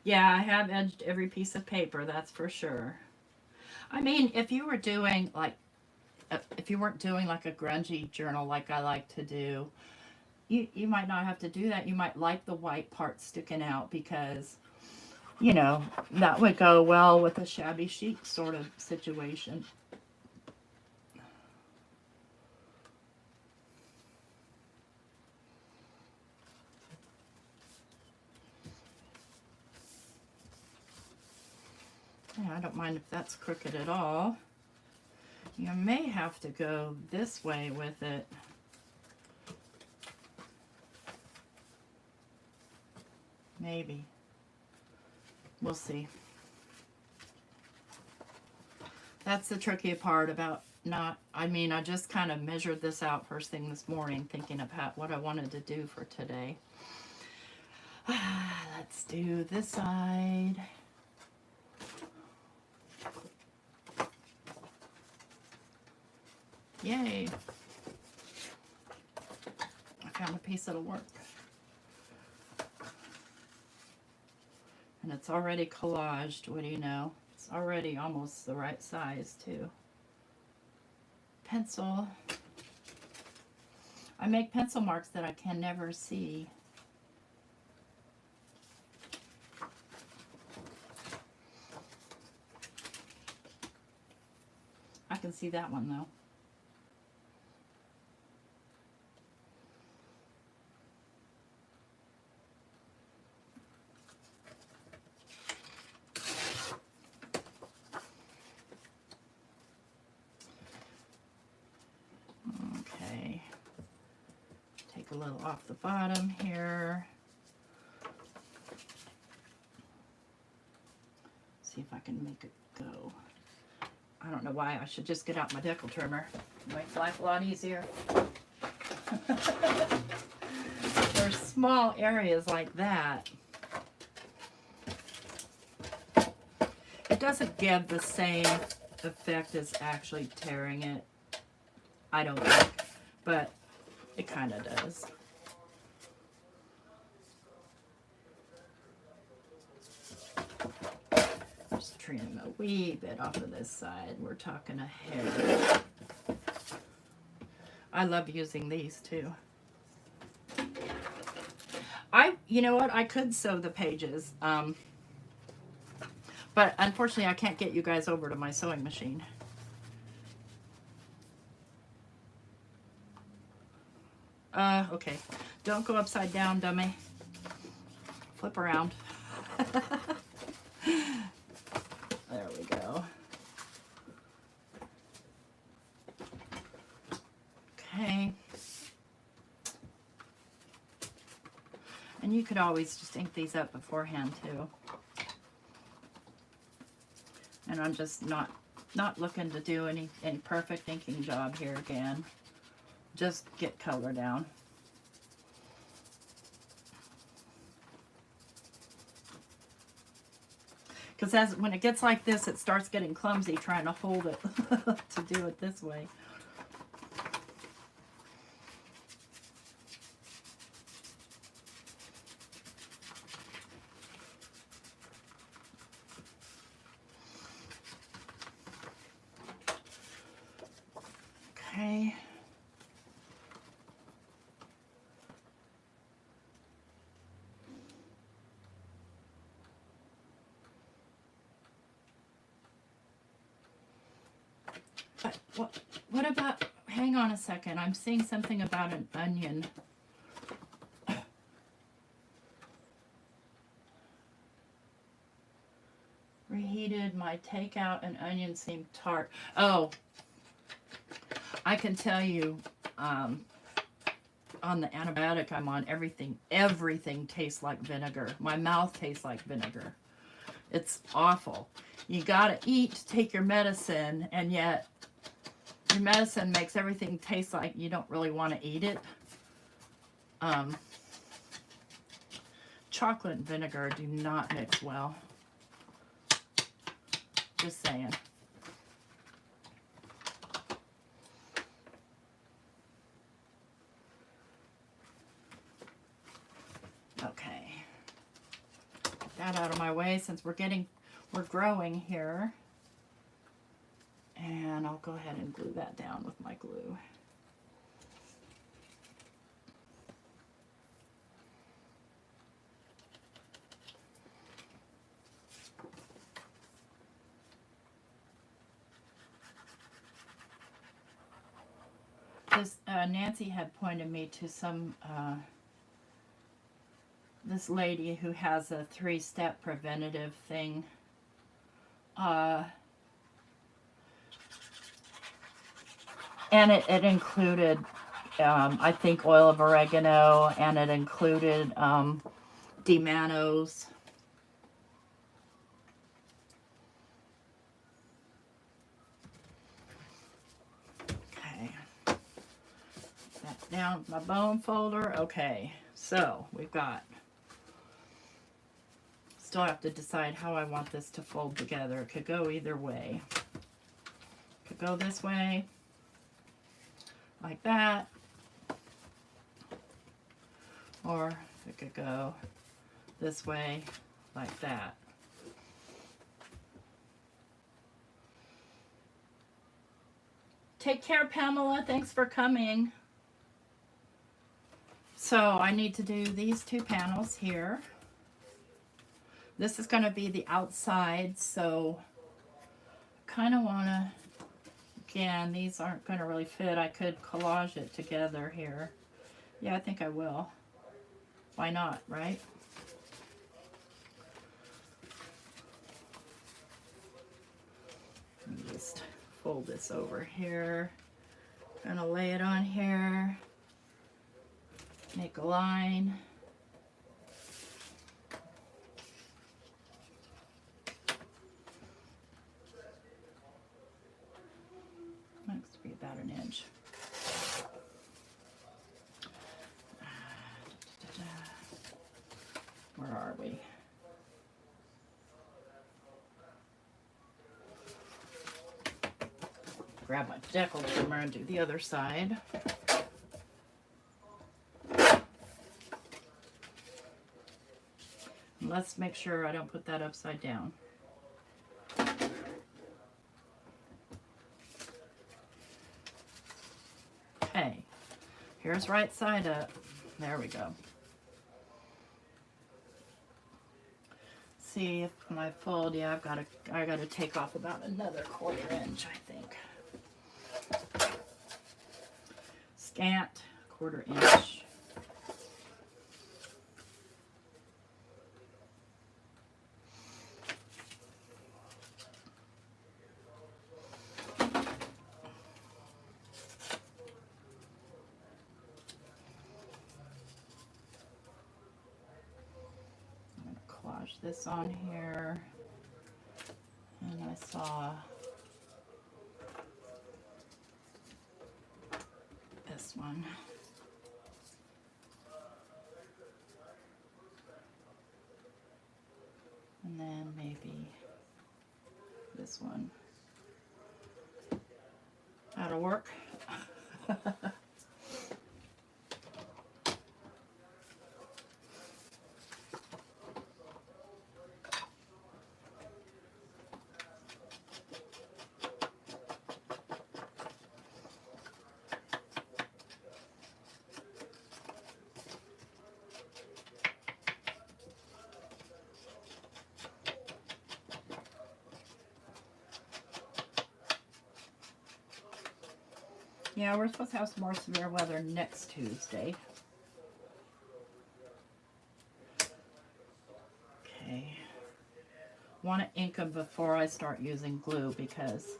Yeah, I have edged every piece of paper, that's for sure. I mean, if you were doing like, if you weren't doing like a grungy journal like I like to do, you might not have to do that. You might like the white part sticking out because, you know, that would go well with a shabby chic sort of situation. Yeah, I don't mind if that's crooked at all. You may have to go this way with it. Maybe. We'll see. That's the tricky part about not, I mean, I just kind of measured this out first thing this morning, thinking about what I wanted to do for today. Let's do this side. Yay. I found a piece that'll work. And it's already collaged, what do you know? It's already almost the right size too. Pencil. I make pencil marks that I can never see. I can see that one though. a little off the bottom here. See if I can make it go. I don't know why. I should just get out my decal trimmer. Make life a lot easier. There's small areas like that. It doesn't give the same effect as actually tearing it, I don't think, but it kind of does. Just trim a wee bit off of this side. We're talking a hair. I love using these too. You know what? I could sew the pages, but unfortunately I can't get you guys over to my sewing machine. Okay. Don't go upside down, dummy. Flip around. There we go. Okay. And you could always just ink these up beforehand too. And I'm just not looking to do any perfect inking job here again. Just get color down. Because when it gets like this, it starts getting clumsy trying to hold it to do it this way. Okay. But what about, hang on a second, I'm seeing something about an onion. Reheated, my takeout and onion seem tart. Oh, I can tell you, on the antibiotic I'm on, everything tastes like vinegar. My mouth tastes like vinegar. It's awful. You gotta eat to take your medicine, and yet your medicine makes everything taste like you don't really want to eat it. Chocolate and vinegar do not mix well. Just saying. Okay. Get that out of my way since we're growing here. And I'll go ahead and glue that down with my glue. Nancy had pointed me to this lady who has a 3-step preventative thing. And it included, I think, oil of oregano, and it included D-Manos. Okay. That down my bone folder. Okay, so we've got, still have to decide how I want this to fold together. It could go either way. It could go this way, like that, or it could go this way, like that. Take care, Pamela. Thanks for coming. So I need to do these 2 panels here. This is going to be the outside, so kind of want to, again, these aren't going to really fit. I could collage it together here. Yeah, I think I will. Why not, right? Let me just fold this over here. Kind of lay it on here. Make a line. Looks to be about an inch. Where are we? Grab my decal trimmer and do the other side. And let's make sure I don't put that upside down. Okay, here's right side up. There we go. See if when I fold, yeah, I gotta take off about another 1/4 inch, I think. Scant 1/4 inch. This on here, and I saw this one. And then maybe this one. That'll work. Yeah, we're supposed to have some more severe weather next Tuesday. Okay. Want to ink them before I start using glue because,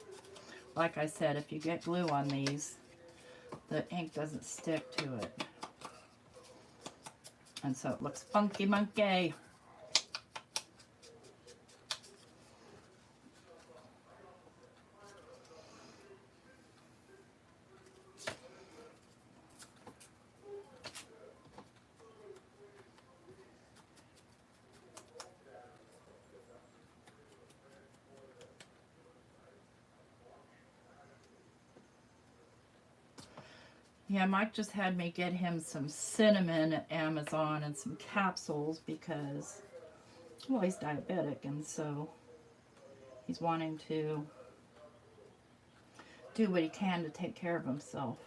like I said, if you get glue on these, the ink doesn't stick to it. And so it looks funky monkey. Yeah, Mike just had me get him some cinnamon at Amazon and some capsules because, well, he's diabetic, and so he's wanting to do what he can to take care of himself.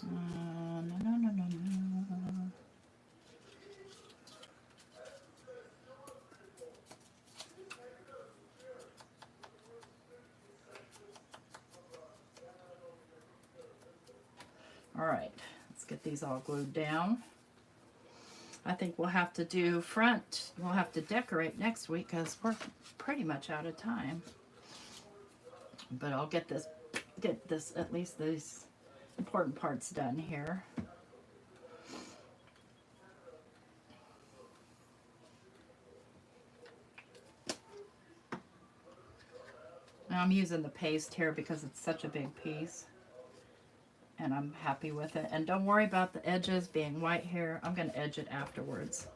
No. All right, let's get these all glued down. I think we'll have to do front. We'll have to decorate next week because we're pretty much out of time. But I'll get this at least these important parts done here. Now I'm using the paste here because it's such a big piece. And I'm happy with it. And don't worry about the edges being white here. I'm going to edge it afterwards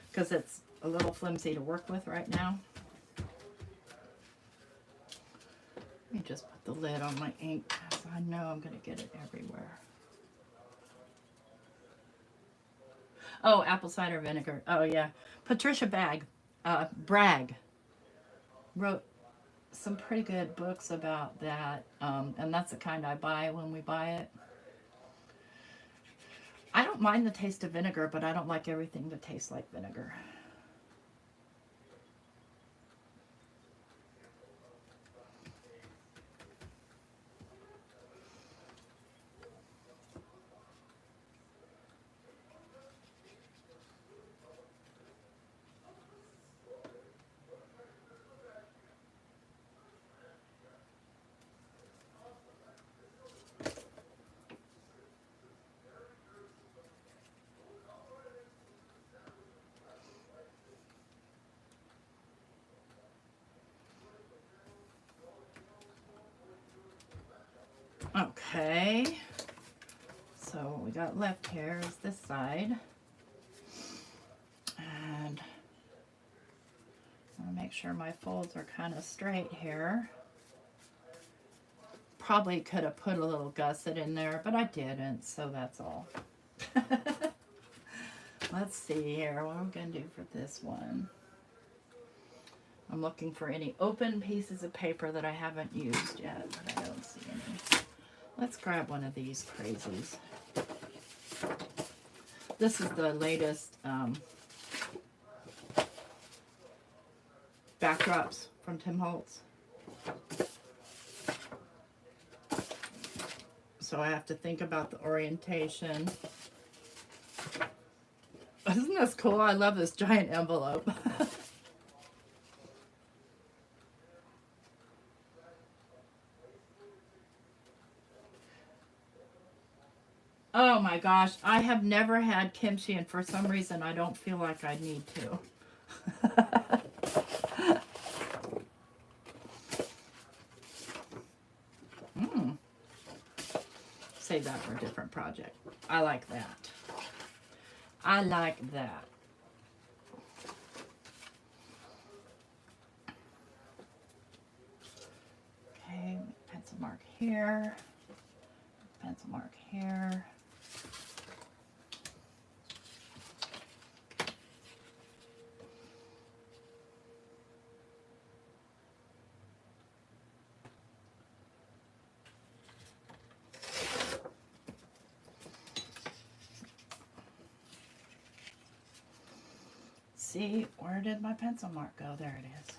because it's a little flimsy to work with right now. Let me just put the lid on my ink because I know I'm going to get it everywhere. Oh, apple cider vinegar. Oh, yeah. Patricia Bragg wrote some pretty good books about that. And that's the kind I buy when we buy it. I don't mind the taste of vinegar, but I don't like everything that tastes like vinegar. Okay. So what we got left here is this side. And I want to make sure my folds are kind of straight here. Probably could have put a little gusset in there, but I didn't, so that's all. Let's see here, what I'm going to do for this one. I'm looking for any open pieces of paper that I haven't used yet, but I don't see any. Let's grab one of these crazies. This is the latest backdrops from Tim Holtz. So I have to think about the orientation. Isn't this cool? I love this giant envelope. Oh my gosh, I have never had kimchi, and for some reason I don't feel like I need to. Save that for a different project. I like that. I like that. Okay, pencil mark here. Pencil mark here. See, where did my pencil mark go? There it is.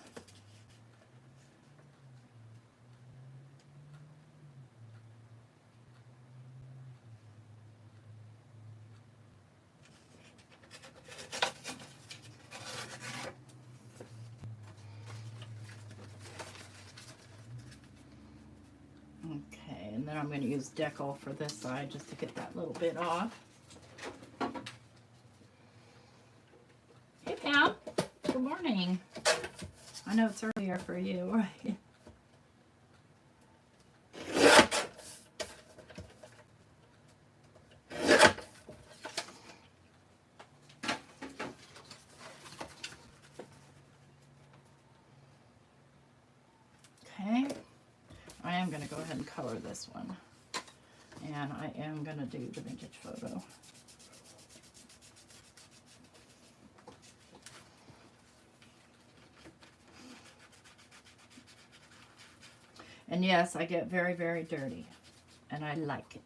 Okay, and then I'm going to use decal for this side just to get that little bit off. Hey Pam, good morning. I know it's earlier for you, right? Okay, I am going to go ahead and color this one. And I am going to do the vintage photo. And yes, I get very, very dirty. And I like it.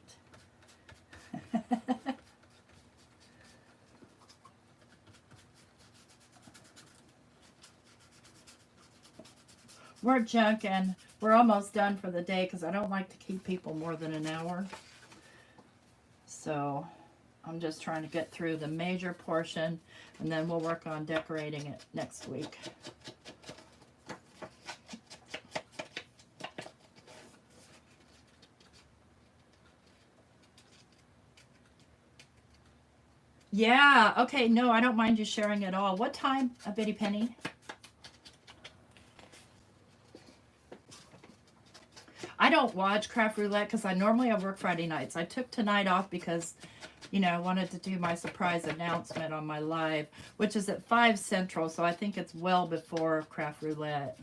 We're junkin'. We're almost done for the day because I don't like to keep people more than an hour. So I'm just trying to get through the major portion, and then we'll work on decorating it next week. Yeah, okay, no, I don't mind you sharing at all. What time, Bitty Penny? I don't watch Craft Roulette because I work Friday nights. I took tonight off because, you know, I wanted to do my surprise announcement on my live, which is at 5 Central, so I think it's well before Craft Roulette.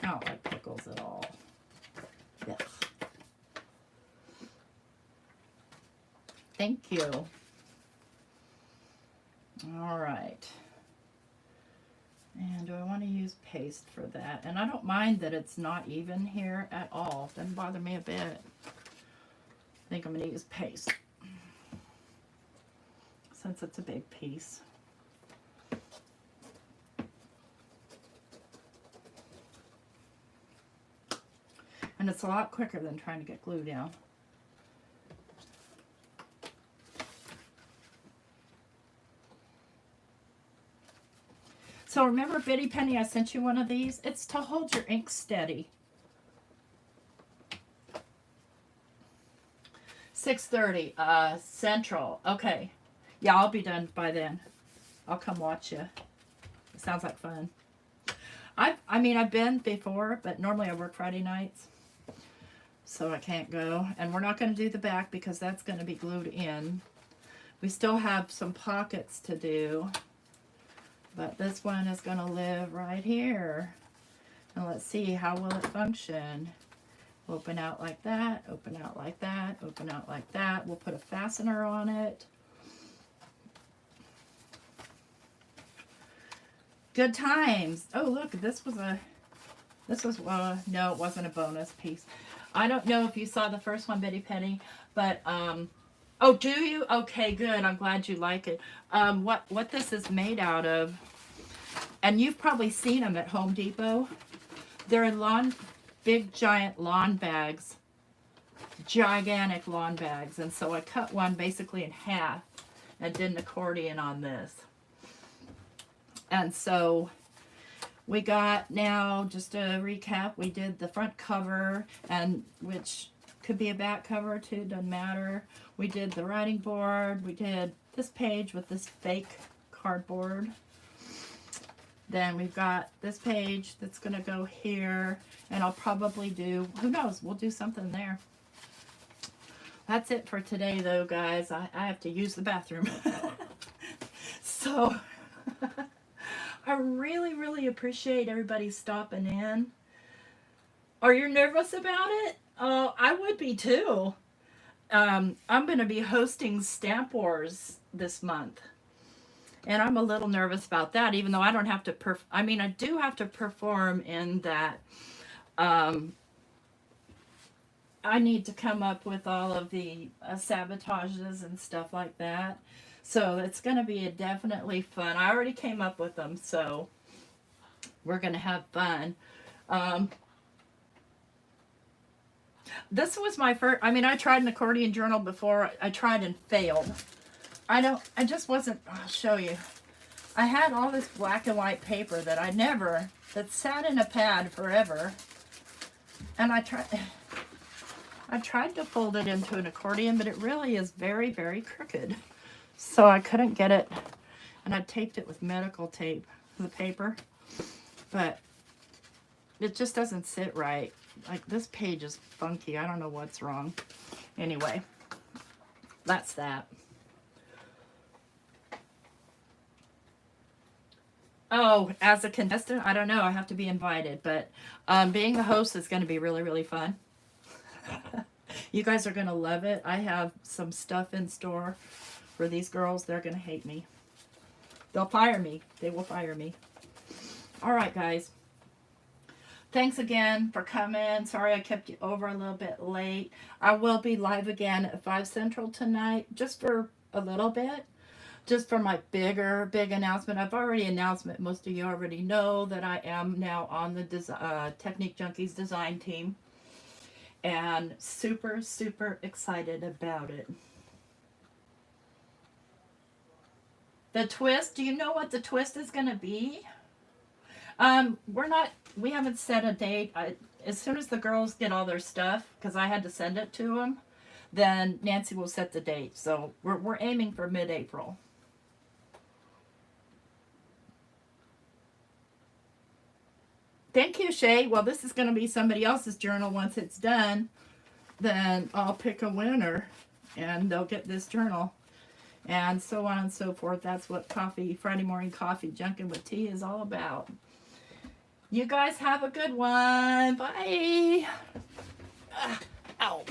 I don't like pickles at all. Yes. Thank you. All right. And do I want to use paste for that? And I don't mind that it's not even here at all. Doesn't bother me a bit. I think I'm going to use paste since it's a big piece. And it's a lot quicker than trying to get glue down. So remember, Bitty Penny, I sent you one of these? It's to hold your ink steady. 6:30 Central. Okay. Yeah, I'll be done by then. I'll come watch you. It sounds like fun. I mean, I've been before, but normally I work Friday nights, so I can't go. And we're not going to do the back because that's going to be glued in. We still have some pockets to do, but this one is going to live right here. And let's see, how will it function? Open out like that, open out like that, open out like that. We'll put a fastener on it. Good times. Oh, look, this was, no, it wasn't a bonus piece. I don't know if you saw the first one, Betty Penny, but, oh, do you? Okay, good. I'm glad you like it. What this is made out of, and you've probably seen them at Home Depot. They're in big giant lawn bags, gigantic lawn bags. And so I cut one basically in half and did an accordion on this. And so we got, now just to recap, we did the front cover, and which could be a back cover too, doesn't matter. We did the writing board. We did this page with this fake cardboard. Then we've got this page that's going to go here, and I'll probably do, who knows, we'll do something there. That's it for today, though, guys. I have to use the bathroom. So, I really, really appreciate everybody stopping in. Are you nervous about it? I would be, too. I'm going to be hosting Stamp Wars this month. And I'm a little nervous about that, even though I don't have to, I mean, I do have to perform in that. I need to come up with all of the sabotages and stuff like that. So it's going to be definitely fun. I already came up with them, so we're going to have fun. This was my first, I mean, I tried an accordion journal before. I tried and failed. I just wasn't, I'll show you. I had all this black and white paper that that sat in a pad forever. And I tried to fold it into an accordion, but it really is very, very crooked. So I couldn't get it. And I taped it with medical tape, the paper. But it just doesn't sit right. Like, this page is funky. I don't know what's wrong. Anyway, that's that. Oh, as a contestant, I don't know. I have to be invited, but being the host is going to be really, really fun. You guys are going to love it. I have some stuff in store for these girls. They're going to hate me. They'll fire me. They will fire me. All right, guys. Thanks again for coming. Sorry I kept you over a little bit late. I will be live again at 5 Central tonight, just for a little bit. Just for my big announcement. I've already announced it. Most of you already know that I am now on the Technique Junkies design team. And super, super excited about it. The twist, do you know what the twist is going to be? We haven't set a date. As soon as the girls get all their stuff, because I had to send it to them, then Nancy will set the date. So we're aiming for mid-April. Thank you, Shay. Well, this is going to be somebody else's journal once it's done. Then I'll pick a winner, and they'll get this journal. And so on and so forth. That's what Friday morning coffee junkin with tea is all about. You guys have a good one. Bye. Ow.